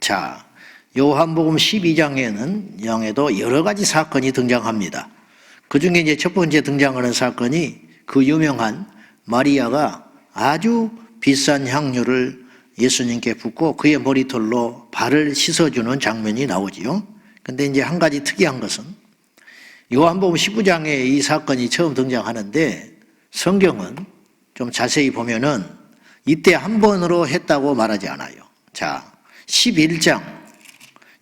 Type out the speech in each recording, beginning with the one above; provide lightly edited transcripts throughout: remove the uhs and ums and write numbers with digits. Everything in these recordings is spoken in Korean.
자, 요한복음 12장에는 영에도 여러 가지 사건이 등장합니다. 그 중에 이제 첫 번째 등장하는 사건이 그 유명한 마리아가 아주 비싼 향유를 예수님께 붓고 그의 머리털로 발을 씻어주는 장면이 나오지요. 근데 이제 한 가지 특이한 것은 요한복음 19장에 이 사건이 처음 등장하는데 성경은 좀 자세히 보면은 이때 한 번으로 했다고 말하지 않아요. 자, 11장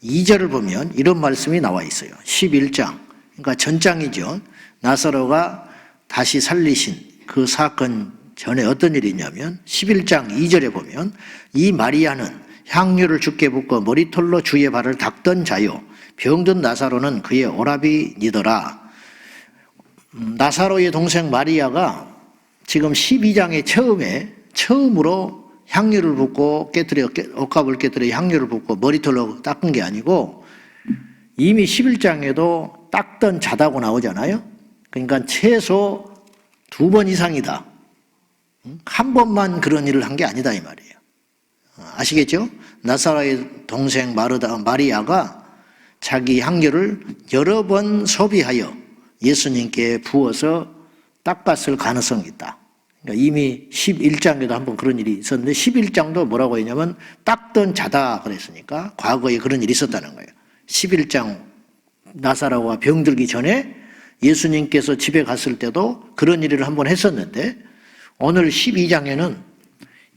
2절을 보면 이런 말씀이 나와 있어요. 11장, 그러니까 전장이죠. 나사로가 다시 살리신 그 사건 전에 어떤 일이 있냐면 11장 2절에 보면 이 마리아는 향유를 주께 붓고 머리털로 주의 발을 닦던 자요 병든 나사로는 그의 오라비니더라. 나사로의 동생 마리아가 지금 12장에 처음으로 향유를 붓고 옷값을 깨뜨려 향유를 붓고 머리털로 닦은 게 아니고 이미 11장에도 닦던 자다고 나오잖아요. 그러니까 최소 2번 이상이다. 한 번만 그런 일을 한 게 아니다 이 말이에요. 아시겠죠? 나사로의 동생 마리아가 자기 향유를 여러 번 소비하여 예수님께 부어서 닦았을 가능성이 있다. 그러니까 이미 11장에도 한번 그런 일이 있었는데 11장도 뭐라고 했냐면 닦던 자다 그랬으니까 과거에 그런 일이 있었다는 거예요. 11장 나사로가 병들기 전에 예수님께서 집에 갔을 때도 그런 일을 한번 했었는데 오늘 12장에는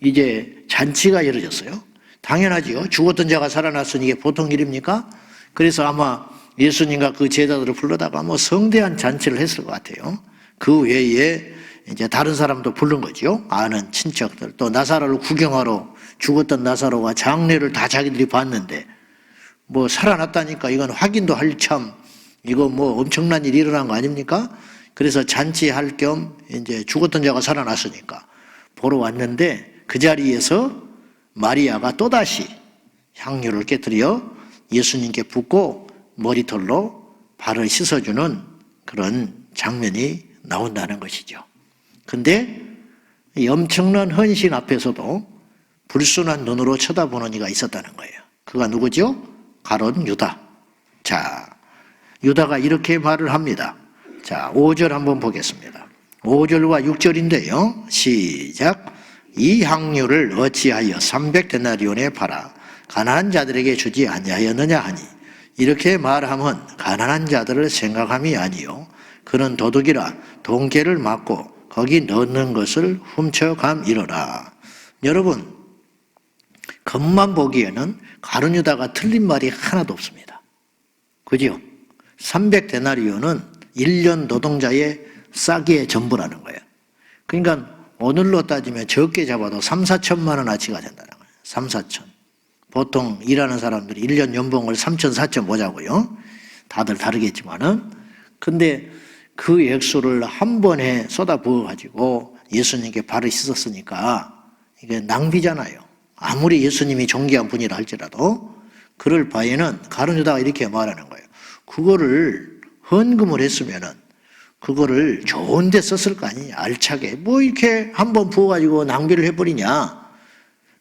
이제 잔치가 이루어졌어요. 당연하지요. 죽었던 자가 살아났으니 이게 보통 일입니까? 그래서 아마 예수님과 그 제자들을 불러다가 뭐 성대한 잔치를 했을 것 같아요. 그 외에 이제 다른 사람도 부른 거죠. 아는 친척들. 또 나사로를 구경하러 죽었던 나사로가 장례를 다 자기들이 봤는데 뭐 살아났다니까 이건 확인도 할 참 이거 뭐 엄청난 일이 일어난 거 아닙니까? 그래서 잔치할 겸 이제 죽었던 자가 살아났으니까 보러 왔는데 그 자리에서 마리아가 또다시 향유를 깨뜨려 예수님께 붓고 머리털로 발을 씻어주는 그런 장면이 나온다는 것이죠. 근데 이 엄청난 헌신 앞에서도 불순한 눈으로 쳐다보는 이가 있었다는 거예요. 그가 누구죠? 가룟 유다. 자, 유다가 이렇게 말을 합니다. 자, 5절 한번 보겠습니다. 5절과 6절인데요. 시작. 이 향유를 어찌하여 300데나리온에 팔아 가난한 자들에게 주지 아니하였느냐 하니 이렇게 말하면 가난한 자들을 생각함이 아니요 그는 도둑이라 돈깨를 맞고 거기 넣는 것을 훔쳐감이로라. 여러분 겉만 보기에는 가룟 유다가 틀린 말이 하나도 없습니다. 그죠? 300데나리온은 1년 노동자의 싸기의 전부라는 거예요. 그러니까 오늘로 따지면 적게 잡아도 3, 4천만 원어치가 된다는 거예요. 3, 4천. 보통 일하는 사람들이 1년 연봉을 3천, 4천 보자고요. 다들 다르겠지만은. 근데 그 액수를 한 번에 쏟아 부어가지고 예수님께 발을 씻었으니까 이게 낭비잖아요. 아무리 예수님이 존귀한 분이라 할지라도 그럴 바에는 가룟 유다가 이렇게 말하는 거예요. 그거를 헌금을 했으면은 그거를 좋은 데 썼을 거 아니냐. 알차게. 뭐 이렇게 한번 부어가지고 낭비를 해버리냐.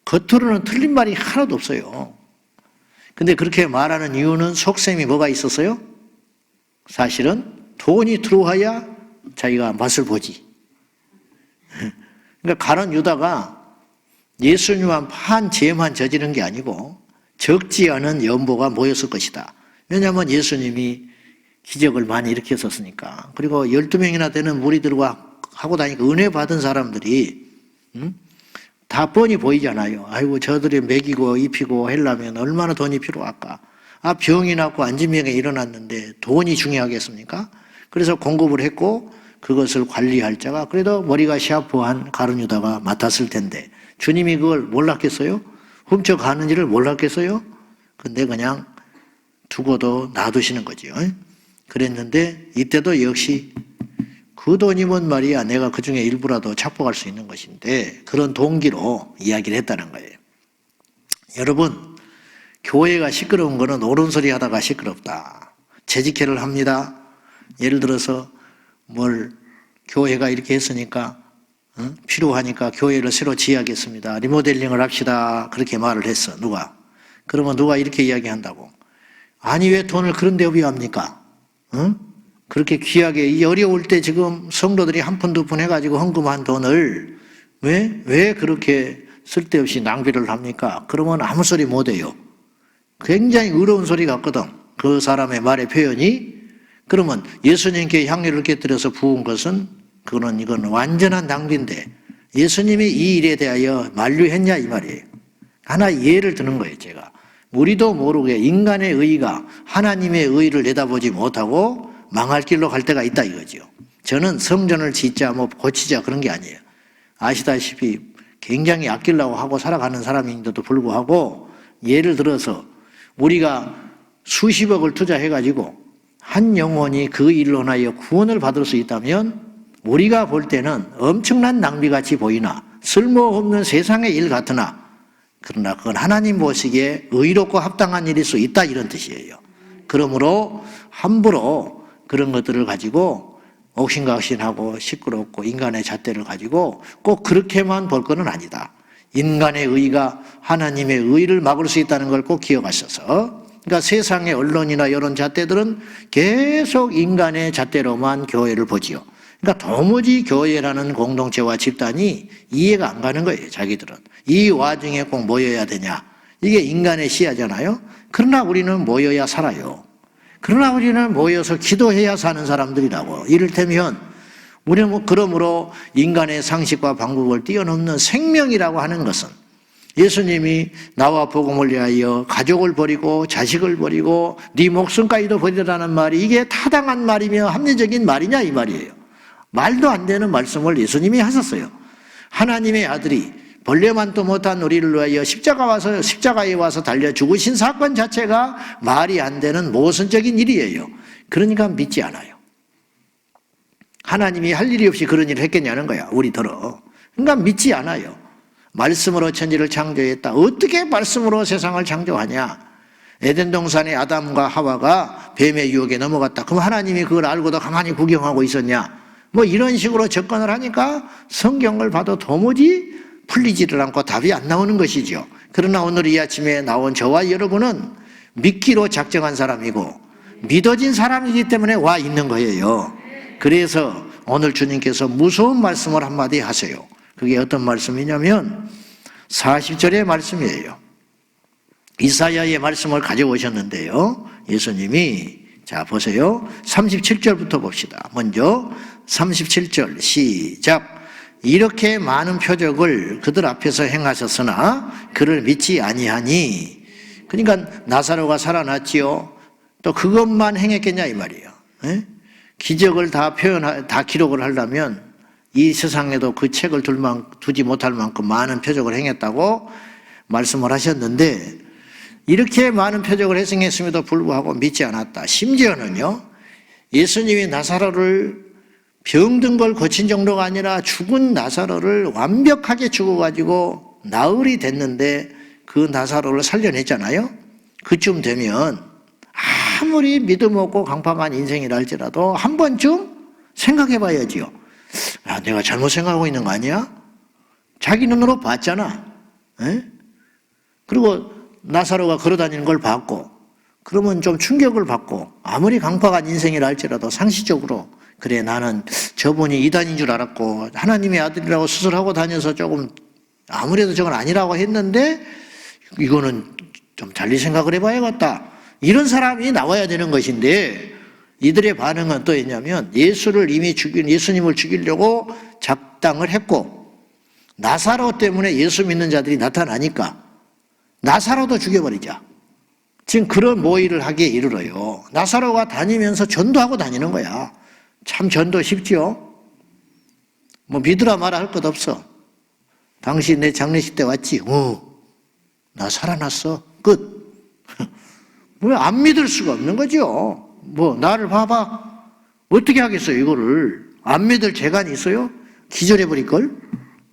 겉으로는 틀린 말이 하나도 없어요. 근데 그렇게 말하는 이유는 속셈이 뭐가 있었어요? 사실은 돈이 들어와야 자기가 맛을 보지. 그러니까 가룟 유다가 예수님만 한 죄만 저지른 게 아니고 적지 않은 연보가 모였을 것이다. 왜냐하면 예수님이 기적을 많이 일으켰었으니까. 그리고 12명이나 되는 무리들과 하고 다니까 은혜 받은 사람들이 다 뻔히 보이잖아요. 아이고 저들이 먹이고 입히고 하려면 얼마나 돈이 필요할까. 아 병이 났고 안진병이 일어났는데 돈이 중요하겠습니까? 그래서 공급을 했고 그것을 관리할 자가 그래도 머리가 샤프한 가룟 유다가 맡았을 텐데 주님이 그걸 몰랐겠어요? 훔쳐가는지를 몰랐겠어요? 근데 그냥 두고도 놔두시는 거죠. 그랬는데 이때도 역시 그 돈이면 말이야 내가 그 중에 일부라도 착복할 수 있는 것인데 그런 동기로 이야기를 했다는 거예요. 여러분 교회가 시끄러운 거는 옳은 소리 하다가 시끄럽다. 재직회를 합니다. 예를 들어서 교회가 이렇게 했으니까 필요하니까 교회를 새로 지어야겠습니다. 리모델링을 합시다. 그렇게 말을 했어. 누가? 그러면 누가 이렇게 이야기한다고. 아니 왜 돈을 그런 데 위합니까? 응? 그렇게 귀하게 이 어려울 때 지금 성도들이 한 푼 두 푼 해가지고 헌금한 돈을 왜 그렇게 쓸데없이 낭비를 합니까? 그러면 아무 소리 못해요. 굉장히 의로운 소리 같거든. 그 사람의 말의 표현이. 그러면 예수님께 향유를 깨뜨려서 부은 것은 이건 완전한 낭비인데 예수님이 이 일에 대하여 만류했냐 이 말이에요. 하나 예를 드는 거예요. 제가. 우리도 모르게 인간의 의가 하나님의 의를 내다보지 못하고 망할 길로 갈 때가 있다 이거죠. 저는 성전을 짓자 뭐 고치자 그런 게 아니에요. 아시다시피 굉장히 아끼려고 하고 살아가는 사람인데도 불구하고 예를 들어서 우리가 수십억을 투자해가지고 한 영혼이 그 일로 인하여 구원을 받을 수 있다면 우리가 볼 때는 엄청난 낭비같이 보이나 쓸모없는 세상의 일 같으나 그러나 그건 하나님 보시기에 의롭고 합당한 일일 수 있다 이런 뜻이에요. 그러므로 함부로 그런 것들을 가지고 옥신각신하고 시끄럽고 인간의 잣대를 가지고 꼭 그렇게만 볼 것은 아니다. 인간의 의가 하나님의 의를 막을 수 있다는 걸 꼭 기억하셔서 그러니까 세상의 언론이나 이런 잣대들은 계속 인간의 잣대로만 교회를 보지요. 그러니까 도무지 교회라는 공동체와 집단이 이해가 안 가는 거예요. 자기들은. 이 와중에 꼭 모여야 되냐. 이게 인간의 시야잖아요. 그러나 우리는 모여야 살아요. 그러나 우리는 모여서 기도해야 사는 사람들이라고. 이를테면 우리는 그러므로 인간의 상식과 방법을 뛰어넘는 생명이라고 하는 것은 예수님이 나와 복음을 위하여 가족을 버리고 자식을 버리고 네 목숨까지도 버리라는 말이 이게 타당한 말이며 합리적인 말이냐 이 말이에요. 말도 안 되는 말씀을 예수님이 하셨어요. 하나님의 아들이 벌레만도 못한 우리를 위하여 십자가에 와서 달려 죽으신 사건 자체가 말이 안 되는 모순적인 일이에요. 그러니까 믿지 않아요. 하나님이 할 일이 없이 그런 일을 했겠냐는 거야, 우리더러. 그러니까 믿지 않아요. 말씀으로 천지를 창조했다. 어떻게 말씀으로 세상을 창조하냐? 에덴 동산의 아담과 하와가 뱀의 유혹에 넘어갔다. 그럼 하나님이 그걸 알고도 가만히 구경하고 있었냐? 뭐 이런 식으로 접근을 하니까 성경을 봐도 도무지 풀리지를 않고 답이 안 나오는 것이죠. 그러나 오늘 이 아침에 나온 저와 여러분은 믿기로 작정한 사람이고 믿어진 사람이기 때문에 와 있는 거예요. 그래서 오늘 주님께서 무서운 말씀을 한마디 하세요. 그게 어떤 말씀이냐면 40절의 말씀이에요. 이사야의 말씀을 가져오셨는데요. 예수님이 자 보세요. 37절부터 봅시다. 먼저 37절 시작. 이렇게 많은 표적을 그들 앞에서 행하셨으나 그를 믿지 아니하니. 그러니까 나사로가 살아났지요. 또 그것만 행했겠냐 이 말이에요. 에? 기적을 다 기록을 하려면 이 세상에도 그 책을 두지 못할 만큼 많은 표적을 행했다고 말씀을 하셨는데 이렇게 많은 표적을 행했음에도 불구하고 믿지 않았다. 심지어는요, 예수님이 나사로를 병든 걸 고친 정도가 아니라 죽은 나사로를 완벽하게 죽어가지고 나흘이 됐는데 그 나사로를 살려냈잖아요. 그쯤 되면 아무리 믿음 없고 강팍한 인생이라 할지라도 한 번쯤 생각해 봐야지요. 야, 내가 잘못 생각하고 있는 거 아니야? 자기 눈으로 봤잖아. 에? 그리고 나사로가 걸어다니는 걸 봤고 그러면 좀 충격을 받고 아무리 강팍한 인생이라 할지라도 상식적으로 그래 나는 저분이 이단인 줄 알았고 하나님의 아들이라고 수술하고 다녀서 조금 아무래도 저건 아니라고 했는데 이거는 좀 달리 생각을 해봐야겠다. 이런 사람이 나와야 되는 것인데 이들의 반응은 또 있냐면 예수님을 죽이려고 작당을 했고 나사로 때문에 예수 믿는 자들이 나타나니까 나사로도 죽여버리자. 지금 그런 모의를 하기에 이르러요. 나사로가 다니면서 전도하고 다니는 거야. 참 전도 쉽죠? 뭐 믿으라 말아 할 것 없어. 당신 내 장례식 때 왔지? 나 살아났어. 끝. 왜 안 믿을 수가 없는 거죠? 뭐 나를 봐봐. 어떻게 하겠어요 이거를. 안 믿을 재간이 있어요? 기절해버릴걸?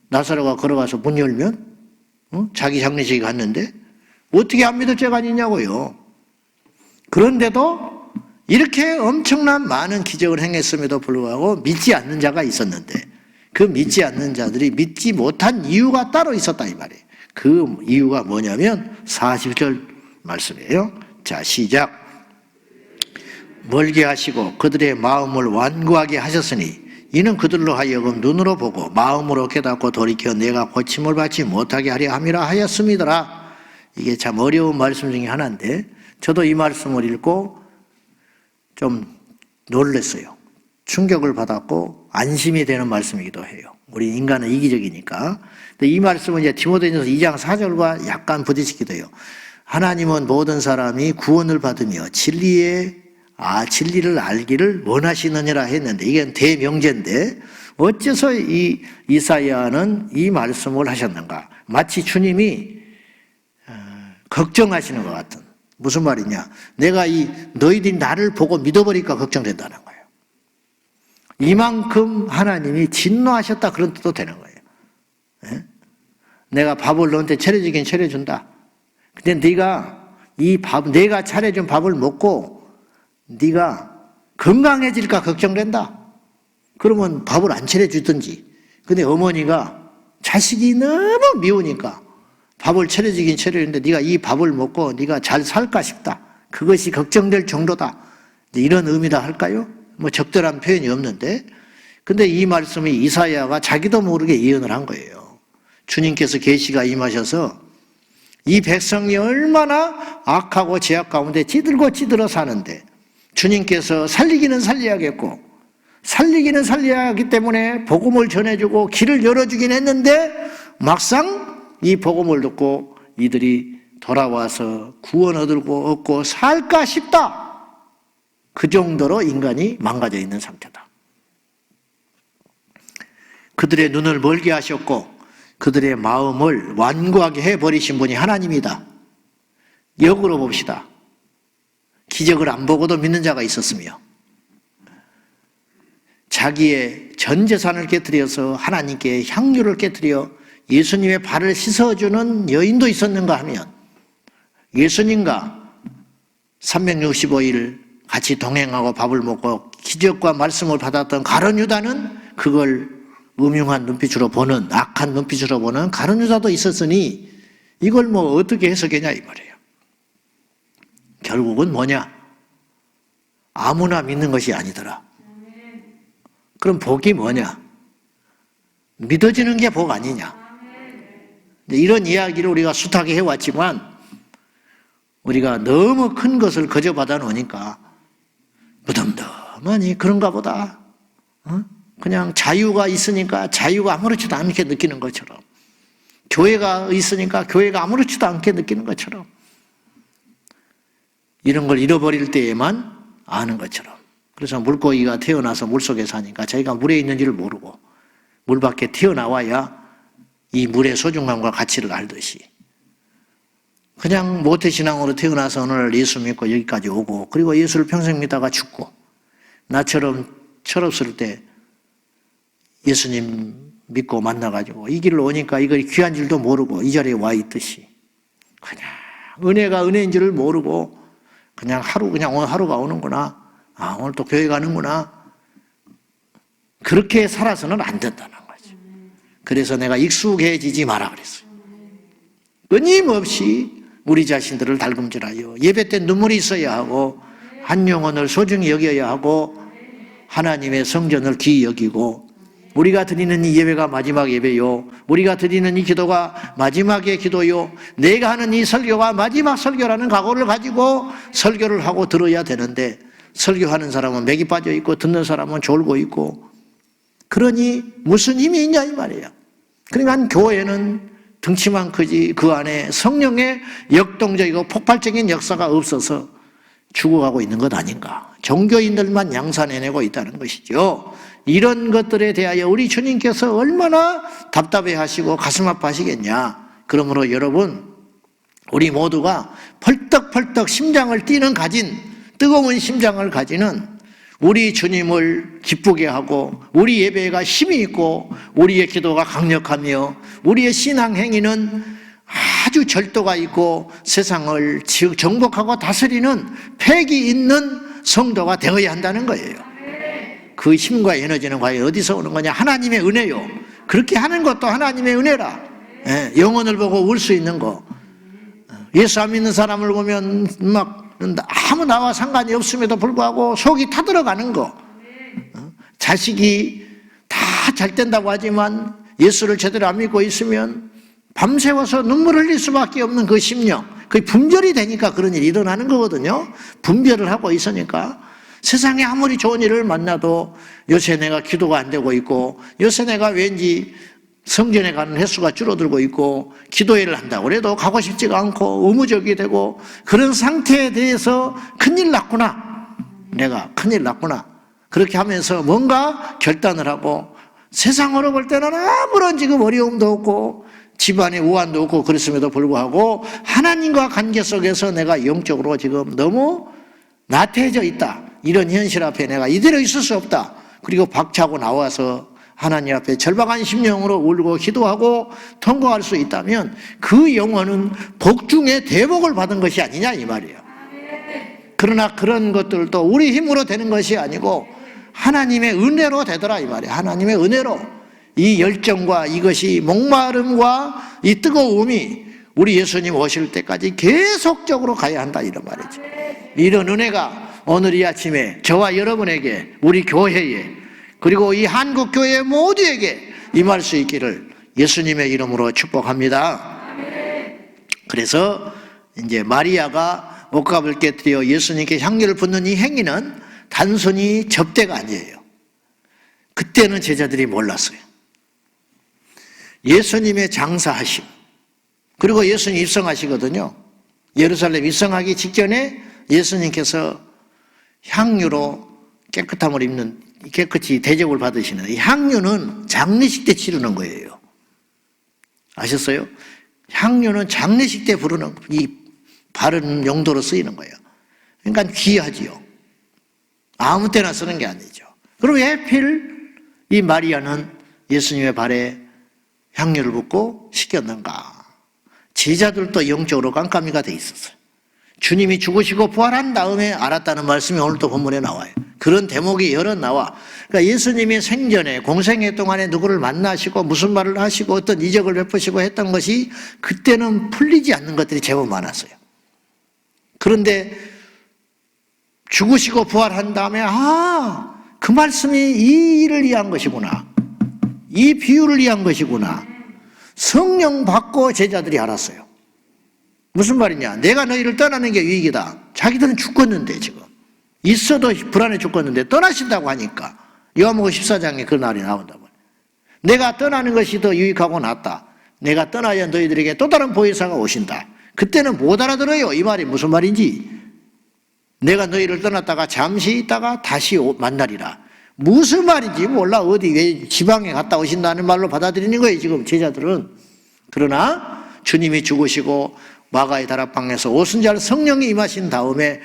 나사로가 걸어가서 문 열면 자기 장례식에 갔는데 어떻게 안 믿을 재간이 있냐고요. 그런데도 이렇게 엄청난 많은 기적을 행했음에도 불구하고 믿지 않는 자가 있었는데 그 믿지 않는 자들이 믿지 못한 이유가 따로 있었다 이 말이에요. 그 이유가 뭐냐면 40절 말씀이에요. 자, 시작. 멀게 하시고 그들의 마음을 완고하게 하셨으니 이는 그들로 하여금 눈으로 보고 마음으로 깨닫고 돌이켜 내가 고침을 받지 못하게 하려 함이라 하였습니다. 이게 참 어려운 말씀 중에 하나인데 저도 이 말씀을 읽고 좀 놀랐어요. 충격을 받았고 안심이 되는 말씀이기도 해요. 우리 인간은 이기적이니까. 근데 이 말씀은 이제 디모데전서 2장 4절과 약간 부딪히기도 해요. 하나님은 모든 사람이 구원을 받으며 진리를 알기를 원하시느니라 했는데 이게 대명제인데 어째서 이 이사야는 이 말씀을 하셨는가? 마치 주님이 걱정하시는 것 같은. 무슨 말이냐? 내가 너희들이 나를 보고 믿어버리니까 걱정된다는 거예요. 이만큼 하나님이 진노하셨다 그런 뜻도 되는 거예요. 네? 내가 밥을 너한테 차려주긴 차려준다. 근데 내가 차려준 밥을 먹고 네가 건강해질까 걱정된다. 그러면 밥을 안 차려주든지. 근데 어머니가 자식이 너무 미우니까 밥을 차려주긴 차려주는데 네가 이 밥을 먹고 네가 잘 살까 싶다. 그것이 걱정될 정도다. 이런 의미다 할까요? 뭐 적절한 표현이 없는데. 근데 이 말씀이 이사야가 자기도 모르게 예언을 한 거예요. 주님께서 계시가 임하셔서 이 백성이 얼마나 악하고 죄악 가운데 찌들어 사는데 주님께서 살리기는 살려야겠고 살리기는 살려야 하기 때문에 복음을 전해주고 길을 열어주긴 했는데 막상 이 복음을 듣고 이들이 돌아와서 구원 얻고 살까 싶다. 그 정도로 인간이 망가져 있는 상태다. 그들의 눈을 멀게 하셨고 그들의 마음을 완고하게 해버리신 분이 하나님이다. 역으로 봅시다. 기적을 안 보고도 믿는 자가 있었으며 자기의 전 재산을 깨뜨려서 하나님께 향유를 깨뜨려 예수님의 발을 씻어주는 여인도 있었는가 하면 예수님과 365일 같이 동행하고 밥을 먹고 기적과 말씀을 받았던 가룟 유다는 그걸 음흉한 눈빛으로 보는, 악한 눈빛으로 보는 가룟 유다도 있었으니 이걸 뭐 어떻게 해석하냐 이 말이에요. 결국은 뭐냐? 아무나 믿는 것이 아니더라. 그럼 복이 뭐냐? 믿어지는 게 복 아니냐? 이런 이야기를 우리가 숱하게 해왔지만 우리가 너무 큰 것을 거저 받아 놓으니까 무덤덤하니 그런가 보다. 그냥 자유가 있으니까 자유가 아무렇지도 않게 느끼는 것처럼 교회가 있으니까 교회가 아무렇지도 않게 느끼는 것처럼 이런 걸 잃어버릴 때에만 아는 것처럼. 그래서 물고기가 태어나서 물속에 사니까 자기가 물에 있는지를 모르고 물 밖에 튀어나와야 이 물의 소중함과 가치를 알듯이 그냥 모태신앙으로 태어나서 오늘 예수 믿고 여기까지 오고 그리고 예수를 평생 믿다가 죽고 나처럼 철없을 때 예수님 믿고 만나가지고 이 길을 오니까 이걸 귀한 줄도 모르고 이 자리에 와 있듯이 그냥 은혜가 은혜인 줄을 모르고 그냥 오늘 하루가 오는구나. 아, 오늘 또 교회 가는구나. 그렇게 살아서는 안 된다는 거죠. 그래서 내가 익숙해지지 마라 그랬어요. 끊임없이 우리 자신들을 달금질하여 예배 때 눈물이 있어야 하고 한 영혼을 소중히 여겨야 하고 하나님의 성전을 귀히 여기고 우리가 드리는 이 예배가 마지막 예배요. 우리가 드리는 이 기도가 마지막의 기도요. 내가 하는 이 설교가 마지막 설교라는 각오를 가지고 설교를 하고 들어야 되는데 설교하는 사람은 맥이 빠져 있고 듣는 사람은 졸고 있고 그러니 무슨 힘이 있냐 이 말이에요. 그러니까 교회는 등치만 크지 그 안에 성령의 역동적이고 폭발적인 역사가 없어서 죽어가고 있는 것 아닌가. 종교인들만 양산해내고 있다는 것이죠. 이런 것들에 대하여 우리 주님께서 얼마나 답답해하시고 가슴 아파하시겠냐. 그러므로 여러분 우리 모두가 펄떡펄떡 심장을 가진 뜨거운 심장을 가지는 우리 주님을 기쁘게 하고 우리 예배가 힘이 있고 우리의 기도가 강력하며 우리의 신앙 행위는 아주 절도가 있고 세상을 정복하고 다스리는 패기 있는 성도가 되어야 한다는 거예요. 그 힘과 에너지는 과연 어디서 오는 거냐? 하나님의 은혜요. 그렇게 하는 것도 하나님의 은혜라. 영혼을 보고 울 수 있는 거. 예수 안 믿는 사람을 보면 막 아무 나와 상관이 없음에도 불구하고 속이 타들어가는 거. 자식이 다 잘 된다고 하지만 예수를 제대로 안 믿고 있으면 밤새워서 눈물 흘릴 수밖에 없는 그 심령, 그게 분별이 되니까 그런 일이 일어나는 거거든요. 분별을 하고 있으니까 세상에 아무리 좋은 일을 만나도 요새 내가 기도가 안 되고 있고, 요새 내가 왠지 성전에 가는 횟수가 줄어들고 있고, 기도회를 한다고 그래도 가고 싶지가 않고 의무적이 되고, 그런 상태에 대해서 큰일 났구나, 내가 큰일 났구나, 그렇게 하면서 뭔가 결단을 하고, 세상으로 볼 때는 아무런 지금 어려움도 없고 집안에 우환도 없고 그랬음에도 불구하고 하나님과 관계 속에서 내가 영적으로 지금 너무 나태해져 있다, 이런 현실 앞에 내가 이대로 있을 수 없다, 그리고 박차고 나와서 하나님 앞에 절박한 심령으로 울고 기도하고 통곡할 수 있다면 그 영혼은 복 중에 대복을 받은 것이 아니냐 이 말이에요. 그러나 그런 것들도 우리 힘으로 되는 것이 아니고 하나님의 은혜로 되더라 이 말이에요. 하나님의 은혜로 이 열정과 이것이 목마름과 이 뜨거움이 우리 예수님 오실 때까지 계속적으로 가야 한다 이런 말이죠. 이런 은혜가 오늘 이 아침에 저와 여러분에게, 우리 교회에, 그리고 이 한국 교회 모두에게 임할 수 있기를 예수님의 이름으로 축복합니다. 그래서 이제 마리아가 옷값을 깨뜨려 예수님께 향유를 붓는 이 행위는 단순히 접대가 아니에요. 그때는 제자들이 몰랐어요. 예수님의 장사하심, 그리고 예수님 입성하시거든요. 예루살렘 입성하기 직전에 예수님께서 향유로 깨끗함을 입는, 깨끗이 대접을 받으시는, 이 향유는 장례식 때 치르는 거예요. 아셨어요? 향유는 장례식 때 부르는, 이 바른 용도로 쓰이는 거예요. 그러니까 귀하지요. 아무 때나 쓰는 게 아니죠. 그럼 왜 하필 이 마리아는 예수님의 발에 향유를 붓고 씻겼는가? 제자들도 영적으로 깜깜이가 돼 있었어요. 주님이 죽으시고 부활한 다음에 알았다는 말씀이 오늘도 본문에 나와요. 그런 대목이 여러 나와. 그러니까 예수님이 생전에 공생애 동안에 누구를 만나시고 무슨 말을 하시고 어떤 이적을 베푸시고 했던 것이 그때는 풀리지 않는 것들이 제법 많았어요. 그런데 죽으시고 부활한 다음에 그 말씀이 이 일을 위한 것이구나, 이 비유를 위한 것이구나, 성령 받고 제자들이 알았어요. 무슨 말이냐, 내가 너희를 떠나는 게 유익이다. 자기들은 죽겠는데, 지금 있어도 불안해 죽겠는데 떠나신다고 하니까 요한복음 14장에 그 날이 나온다고. 내가 떠나는 것이 더 유익하고 낫다. 내가 떠나야 너희들에게 또 다른 보혜사가 오신다. 그때는 못 알아들어요. 이 말이 무슨 말인지. 내가 너희를 떠났다가 잠시 있다가 다시 만나리라. 무슨 말인지 몰라. 어디 왜 지방에 갔다 오신다는 말로 받아들이는 거예요, 지금 제자들은. 그러나 주님이 죽으시고 마가의 다락방에서 오순절 성령이 임하신 다음에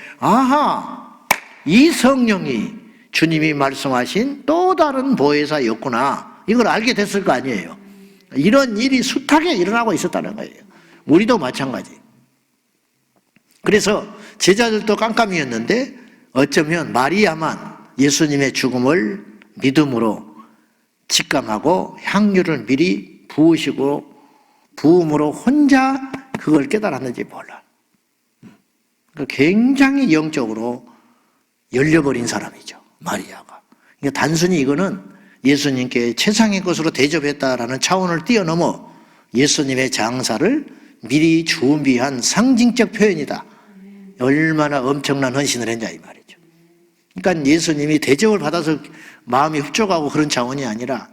이 성령이 주님이 말씀하신 또 다른 보혜사였구나, 이걸 알게 됐을 거 아니에요. 이런 일이 숱하게 일어나고 있었다는 거예요. 우리도 마찬가지. 그래서 제자들도 깜깜이었는데 어쩌면 마리아만 예수님의 죽음을 믿음으로 직감하고 향유를 미리 부음으로 혼자 그걸 깨달았는지 몰라. 굉장히 영적으로 열려버린 사람이죠, 마리아가. 그러니까 단순히 이거는 예수님께 최상의 것으로 대접했다라는 차원을 뛰어넘어 예수님의 장사를 미리 준비한 상징적 표현이다. 얼마나 엄청난 헌신을 했냐 이 말이죠. 그러니까 예수님이 대접을 받아서 마음이 흡족하고 그런 차원이 아니라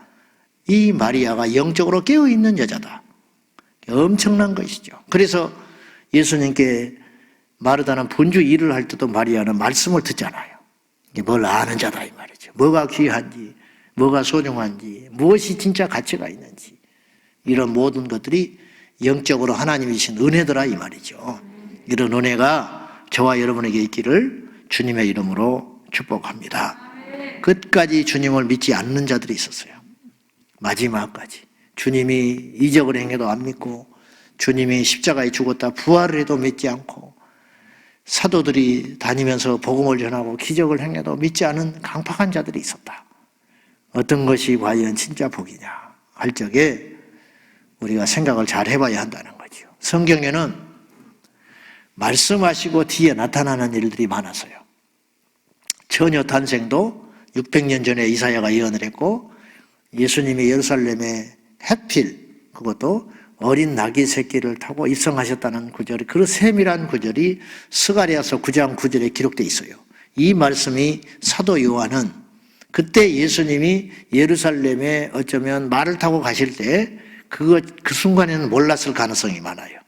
이 마리아가 영적으로 깨어있는 여자다. 엄청난 것이죠. 그래서 예수님께 마르다는 분주 일을 할 때도 마리아는 말씀을 듣잖아요. 뭘 아는 자다 이 말이죠. 뭐가 귀한지, 뭐가 소중한지, 무엇이 진짜 가치가 있는지, 이런 모든 것들이 영적으로 하나님이신 은혜더라 이 말이죠. 이런 은혜가 저와 여러분에게 있기를 주님의 이름으로 축복합니다. 끝까지 주님을 믿지 않는 자들이 있었어요. 마지막까지 주님이 이적을 행해도 안 믿고, 주님이 십자가에 죽었다 부활을 해도 믿지 않고, 사도들이 다니면서 복음을 전하고 기적을 행해도 믿지 않은 강팍한 자들이 있었다. 어떤 것이 과연 진짜 복이냐 할 적에 우리가 생각을 잘 해봐야 한다는 거죠. 성경에는 말씀하시고 뒤에 나타나는 일들이 많았어요. 처녀 탄생도 600년 전에 이사야가 예언을 했고, 예수님이 예루살렘에 해필, 그것도 어린 나귀 새끼를 타고 입성하셨다는 구절이, 그 세밀한 구절이 스가랴서 9장 9절에 기록되어 있어요. 이 말씀이 사도 요한은 그때 예수님이 예루살렘에 어쩌면 말을 타고 가실 때 그 순간에는 몰랐을 가능성이 많아요.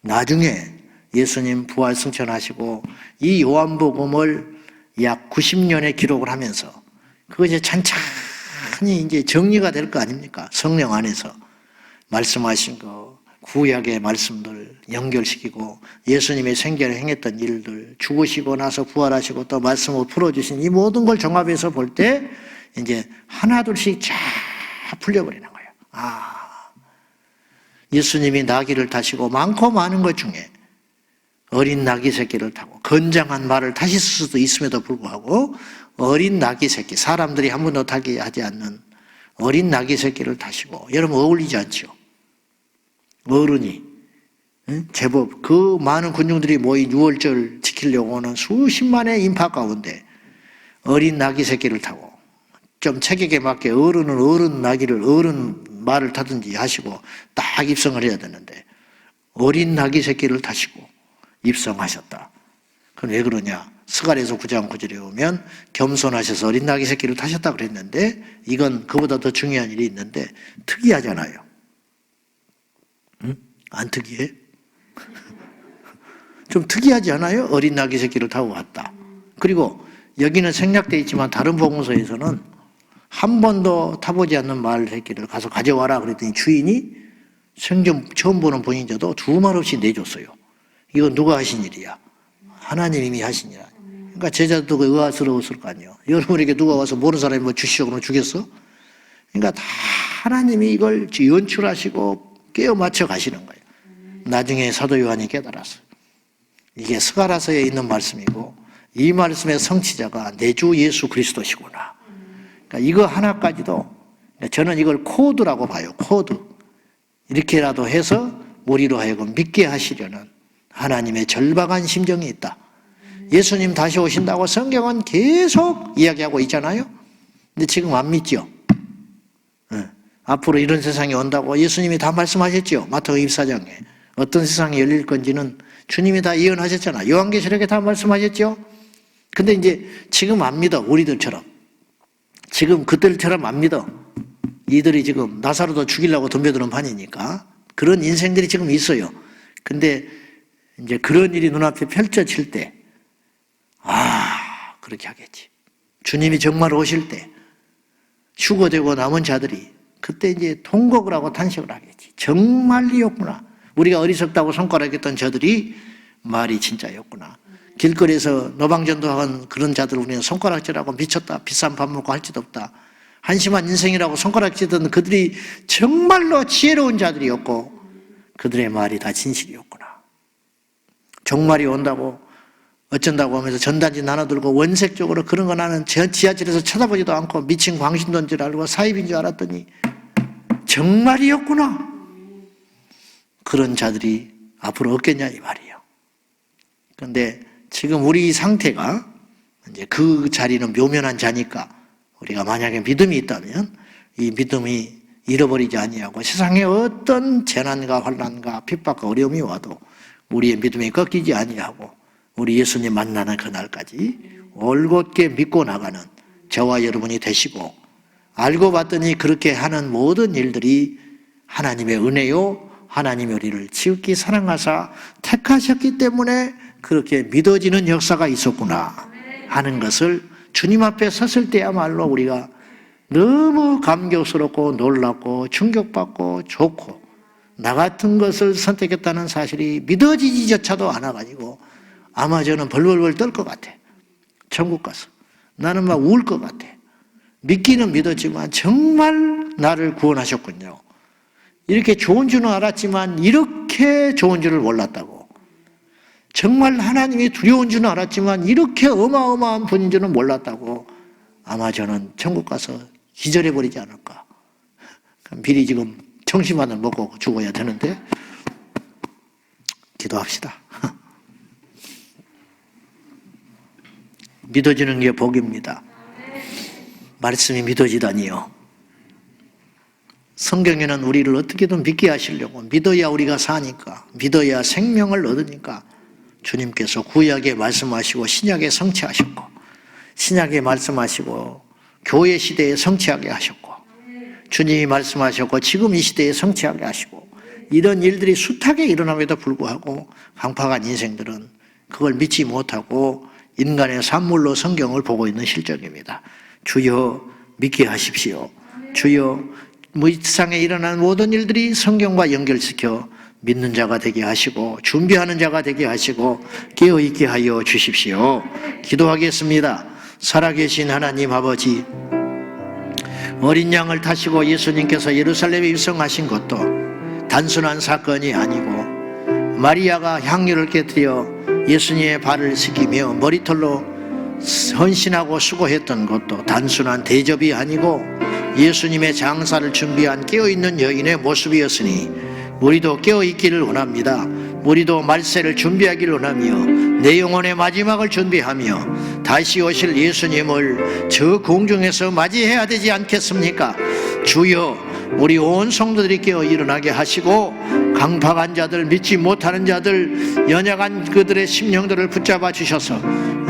나중에 예수님 부활 승천하시고 이 요한복음을 약 90년에 기록을 하면서 그것이 찬찬히 이제 정리가 될 거 아닙니까? 성령 안에서 말씀하신 거, 구약의 말씀들 연결시키고 예수님의 생전에 행했던 일들, 죽으시고 나서 부활하시고 또 말씀을 풀어주신 이 모든 걸 종합해서 볼 때 이제 하나둘씩 쫙 풀려버리는 거예요. 예수님이 나귀를 타시고 많고 많은 것 중에 어린 나귀 새끼를 타고 건장한 말을 타실 수도 있음에도 불구하고 어린 나귀 새끼, 사람들이 한 번도 타게 하지 않는 어린 나귀 새끼를 타시고, 여러분 어울리지 않죠? 어른이 제법 그 많은 군중들이 모인 6월절 지키려고 하는 수십만의 인파 가운데 어린 나귀 새끼를 타고, 좀 체격에 맞게 어른은 어른 나귀를 어른 말을 타든지 하시고 딱 입성을 해야 되는데 어린 나귀 새끼를 타시고 입성하셨다. 그럼 왜 그러냐? 스가랴서 9장 9절에 보면 겸손하셔서 어린 나귀 새끼를 타셨다 그랬는데, 이건 그보다 더 중요한 일이 있는데 특이하잖아요. 응? 안 특이해? 좀 특이하지 않아요? 어린 나귀 새끼를 타고 갔다. 그리고 여기는 생략되어 있지만 다른 복음서에서는 한 번도 타보지 않는 말 새끼를 가서 가져와라 그랬더니 주인이 생전 처음 보는 본인자도 두 말 없이 내줬어요. 이건 누가 하신 일이야? 하나님이 하신 일이야. 그러니까 제자도 그 의아스러웠을 거 아니에요. 여러분에게 누가 와서 모르는 사람이 뭐 주시오 그러면 주겠어? 그러니까 다 하나님이 이걸 연출하시고 깨어 맞춰 가시는 거예요. 나중에 사도 요한이 깨달았어요. 이게 스가랴서에 있는 말씀이고 이 말씀의 성취자가 내 주 예수 그리스도시구나. 그러니까 이거 하나까지도 저는 이걸 코드라고 봐요. 코드. 이렇게라도 해서 우리로 하여금 믿게 하시려는 하나님의 절박한 심정이 있다. 예수님 다시 오신다고 성경은 계속 이야기하고 있잖아요. 근데 지금 안 믿죠. 앞으로 이런 세상이 온다고 예수님이 다 말씀하셨죠. 마태복음 24장에 어떤 세상이 열릴 건지는 주님이 다 예언하셨잖아. 요한계시록에 다 말씀하셨죠. 근데 이제 지금 안 믿어. 우리들처럼. 지금 그들처럼 안 믿어. 이들이 지금 나사로도 죽이려고 덤벼드는 판이니까 그런 인생들이 지금 있어요. 근데 이제 그런 일이 눈앞에 펼쳐질 때 그렇게 하겠지. 주님이 정말 오실 때 휴거되고 남은 자들이 그때 이제 통곡을 하고 탄식을 하겠지. 정말이었구나. 우리가 어리석다고 손가락했던 저들이 말이 진짜였구나. 길거리에서 노방전도한 그런 자들 우리는 손가락질하고 미쳤다. 비싼 밥 먹고 할 짓 없다. 한심한 인생이라고 손가락질던 그들이 정말로 지혜로운 자들이었고 그들의 말이 다 진실이었구나. 종말이 온다고 어쩐다고 하면서 전단지 나눠들고 원색적으로 그런 거 나는 지하철에서 쳐다보지도 않고 미친 광신도인 줄 알고 사입인 줄 알았더니 정말이었구나. 그런 자들이 앞으로 없겠냐 이 말이에요. 그런데 지금 우리 상태가 이제 그 자리는 묘면한 자니까 우리가 만약에 믿음이 있다면 이 믿음이 잃어버리지 아니하고 세상에 어떤 재난과 환난과 핍박과 어려움이 와도 우리의 믿음이 꺾이지 아니하고 우리 예수님 만나는 그날까지 올곧게 믿고 나가는 저와 여러분이 되시고, 알고 봤더니 그렇게 하는 모든 일들이 하나님의 은혜요 하나님이 우리를 지극히 사랑하사 택하셨기 때문에 그렇게 믿어지는 역사가 있었구나 하는 것을 주님 앞에 섰을 때야말로 우리가 너무 감격스럽고 놀랍고 충격받고 좋고, 나 같은 것을 선택했다는 사실이 믿어지지조차도 않아가지고 아마 저는 벌벌벌 떨 것 같아. 천국 가서 나는 막 울 것 같아. 믿기는 믿었지만 정말 나를 구원하셨군요. 이렇게 좋은 줄은 알았지만 이렇게 좋은 줄을 몰랐다고. 정말 하나님이 두려운 줄은 알았지만 이렇게 어마어마한 분인 줄은 몰랐다고. 아마 저는 천국 가서 기절해버리지 않을까. 미리 지금 청심환을 먹고 죽어야 되는데 기도합시다. 믿어지는 게 복입니다. 말씀이 믿어지다니요. 성경에는 우리를 어떻게든 믿게 하시려고, 믿어야 우리가 사니까, 믿어야 생명을 얻으니까 주님께서 구약에 말씀하시고 신약에 성취하셨고, 신약에 말씀하시고 교회 시대에 성취하게 하셨고, 주님이 말씀하셨고 지금 이 시대에 성취하게 하시고, 이런 일들이 숱하게 일어남에도 불구하고 강팍한 인생들은 그걸 믿지 못하고 인간의 산물로 성경을 보고 있는 실정입니다. 주여 믿게 하십시오. 주여 이 세상에 일어나는 모든 일들이 성경과 연결시켜 믿는 자가 되게 하시고 준비하는 자가 되게 하시고 깨어있게 하여 주십시오. 기도하겠습니다. 살아계신 하나님 아버지, 어린 양을 타시고 예수님께서 예루살렘에 입성하신 것도 단순한 사건이 아니고, 마리아가 향유를 깨뜨려 예수님의 발을 씻기며 머리털로 헌신하고 수고했던 것도 단순한 대접이 아니고 예수님의 장사를 준비한 깨어있는 여인의 모습이었으니, 우리도 깨어있기를 원합니다. 우리도 말세를 준비하기를 원하며 내 영혼의 마지막을 준비하며 다시 오실 예수님을 저 공중에서 맞이해야 되지 않겠습니까? 주여, 우리 온 성도들이 깨어 일어나게 하시고 강팍한 자들, 믿지 못하는 자들, 연약한 그들의 심령들을 붙잡아 주셔서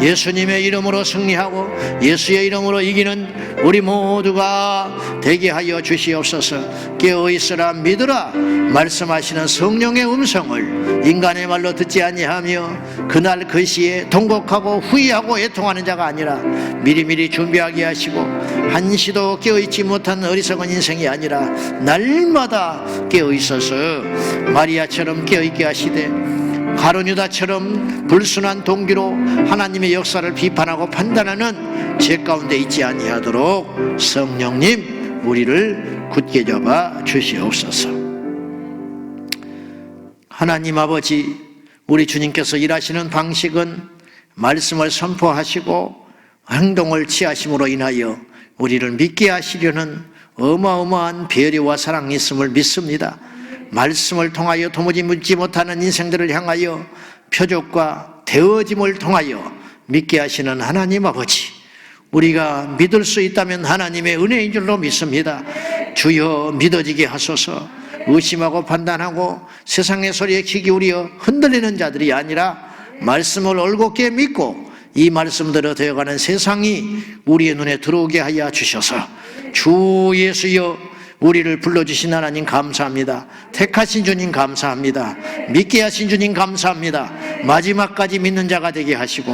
예수님의 이름으로 승리하고 예수의 이름으로 이기는 우리 모두가 되게 하여 주시옵소서. 깨어있으라 믿으라 말씀하시는 성령의 음성을 인간의 말로 듣지 아니하며 그날 그 시에 통곡하고 후회하고 애통하는 자가 아니라 미리미리 준비하게 하시고, 한시도 깨어있지 못한 어리석은 인생이 아니라 날마다 깨어있어서 마리아처럼 깨어있게 하시되, 가룟유다처럼 불순한 동기로 하나님의 역사를 비판하고 판단하는 죄 가운데 있지 아니하도록 성령님 우리를 굳게 잡아 주시옵소서. 하나님 아버지, 우리 주님께서 일하시는 방식은 말씀을 선포하시고 행동을 취하심으로 인하여 우리를 믿게 하시려는 어마어마한 배려와 사랑이 있음을 믿습니다. 말씀을 통하여 도무지 믿지 못하는 인생들을 향하여 표적과 되어짐을 통하여 믿게 하시는 하나님 아버지, 우리가 믿을 수 있다면 하나님의 은혜인 줄로 믿습니다. 주여 믿어지게 하소서. 의심하고 판단하고 세상의 소리에 귀 기울여 흔들리는 자들이 아니라 말씀을 올곧게 믿고 이 말씀대로 되어가는 세상이 우리의 눈에 들어오게 하여 주셔서, 주 예수여, 우리를 불러주신 하나님 감사합니다. 택하신 주님 감사합니다. 믿게 하신 주님 감사합니다. 마지막까지 믿는 자가 되게 하시고,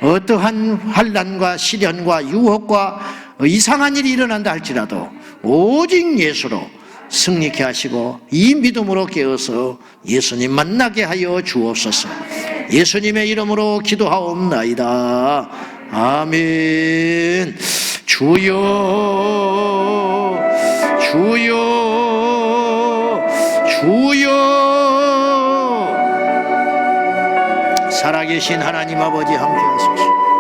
어떠한 환난과 시련과 유혹과 이상한 일이 일어난다 할지라도 오직 예수로 승리케 하시고 이 믿음으로 깨어서 예수님 만나게 하여 주옵소서. 예수님의 이름으로 기도하옵나이다. 아멘. 주여, 주여, 주여. 살아계신 하나님 아버지 함께 하십시오.